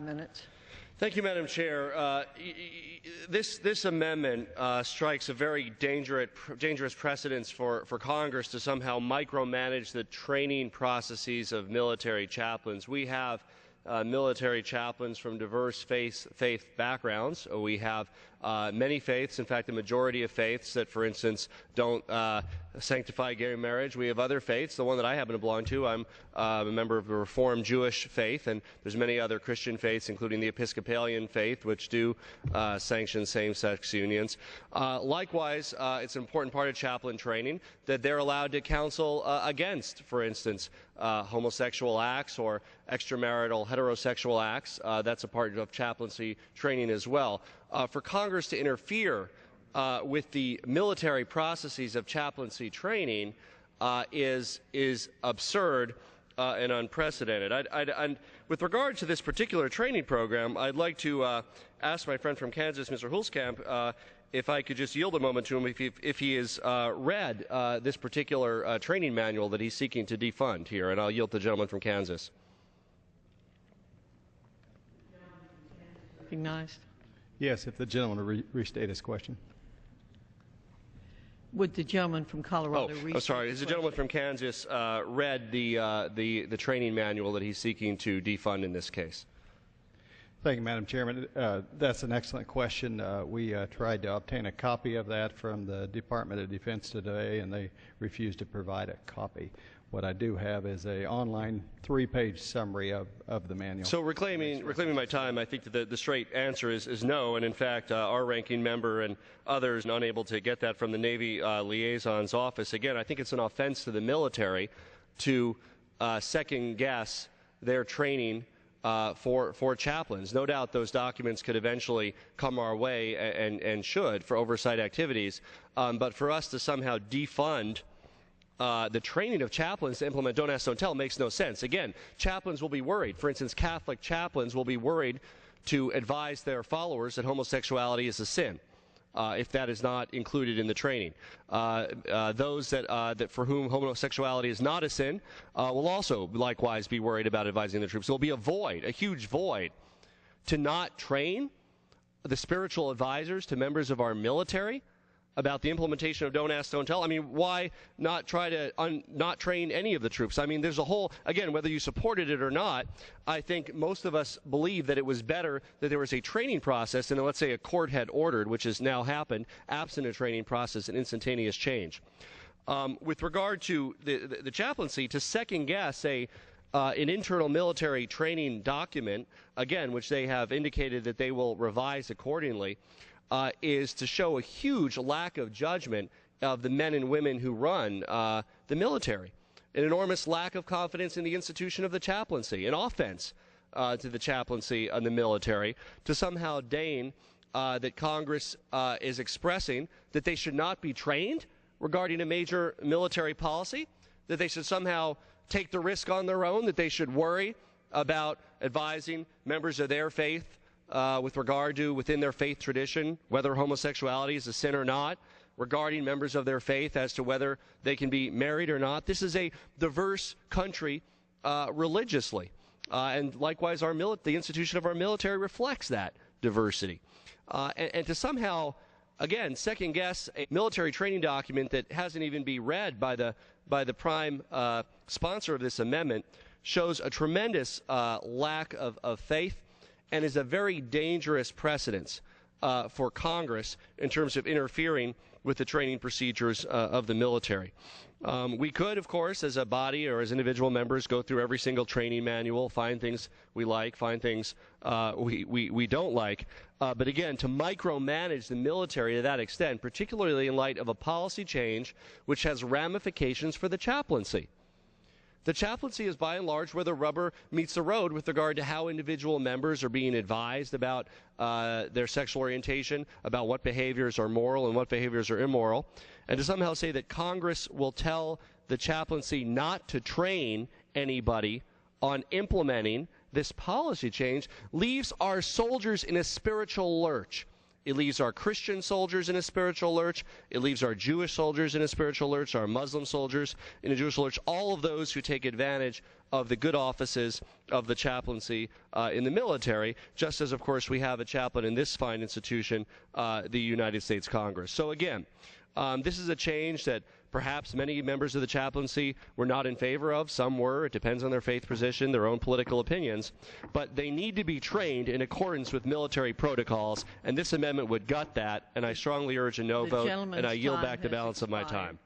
minutes. Thank you, Madam Chair. This amendment strikes a very dangerous precedence for Congress to somehow micromanage the training processes of military chaplains. We have military chaplains from diverse faith backgrounds. We have many faiths, in fact, the majority of faiths that, for instance, don't sanctify gay marriage. We have other faiths. The one that I happen to belong to, I'm a member of the Reformed Jewish faith, and there's many other Christian faiths, including the Episcopalian faith, which do sanction same-sex unions. Likewise, it's an important part of chaplain training that they're allowed to counsel against, for instance, homosexual acts or extramarital heterosexual acts. That's a part of chaplaincy training as well. For Congress to interfere with the military processes of chaplaincy training is absurd and unprecedented. And with regard to this particular training program, I'd like to ask my friend from Kansas, Mr. Hulskamp, if I could just yield a moment to him if he has read this particular training manual that he's seeking to defund here, and I'll yield to the gentleman from Kansas. Recognized. Yes, if the gentleman will restate his question. Would the gentleman from Colorado restate I'm sorry. Has the gentleman from Kansas read the training manual that he's seeking to defund in this case? Thank you, Madam Chairman. That's an excellent question. We tried to obtain a copy of that from the Department of Defense today, and they refused to provide a copy. What I do have is an online 3-page summary of the manual. So reclaiming my time, I think that the straight answer is no, and in fact our ranking member and others are unable to get that from the Navy Liaison's office. Again, I think it's an offense to the military to second-guess their training for chaplains. No doubt those documents could eventually come our way and should for oversight activities, but for us to somehow defund the training of chaplains to implement Don't Ask, Don't Tell makes no sense. Again, chaplains will be worried. For instance, Catholic chaplains will be worried to advise their followers that homosexuality is a sin, if that is not included in the training. Those that for whom homosexuality is not a sin will also likewise be worried about advising the troops. There will be a void, a huge void, to not train the spiritual advisors to members of our military about the implementation of Don't Ask, Don't Tell. I mean, why not try to not train any of the troops? I mean, there's a whole, again, whether you supported it or not, I think most of us believe that it was better that there was a training process, and let's say a court had ordered, which has now happened, absent a training process, an instantaneous change. With regard to the chaplaincy, to second-guess an internal military training document, again, which they have indicated that they will revise accordingly, is to show a huge lack of judgment of the men and women who run the military, an enormous lack of confidence in the institution of the chaplaincy, an offense to the chaplaincy of the military, to somehow deign that Congress is expressing that they should not be trained regarding a major military policy, that they should somehow take the risk on their own, that they should worry about advising members of their faith with regard to, within their faith tradition, whether homosexuality is a sin or not, regarding members of their faith as to whether they can be married or not. This is a diverse country religiously, and likewise the institution of our military reflects that diversity. And to somehow, again, second-guess a military training document that hasn't even been read by the prime sponsor of this amendment shows a tremendous lack of faith, and is a very dangerous precedence for Congress in terms of interfering with the training procedures of the military. We could, of course, as a body or as individual members, go through every single training manual, find things we like, find things we don't like. But again, to micromanage the military to that extent, particularly in light of a policy change which has ramifications for the chaplaincy. The chaplaincy is, by and large, where the rubber meets the road with regard to how individual members are being advised about their sexual orientation, about what behaviors are moral and what behaviors are immoral. And to somehow say that Congress will tell the chaplaincy not to train anybody on implementing this policy change leaves our soldiers in a spiritual lurch. It leaves our Christian soldiers in a spiritual lurch. It leaves our Jewish soldiers in a spiritual lurch, our Muslim soldiers in a Jewish lurch, all of those who take advantage of the good offices of the chaplaincy in the military, just as, of course, we have a chaplain in this fine institution, the United States Congress. So, again, this is a change that perhaps many members of the chaplaincy were not in favor of. Some were. It depends on their faith position, their own political opinions. But they need to be trained in accordance with military protocols, and this amendment would gut that. And I strongly urge a no vote, and I yield back the balance of my time.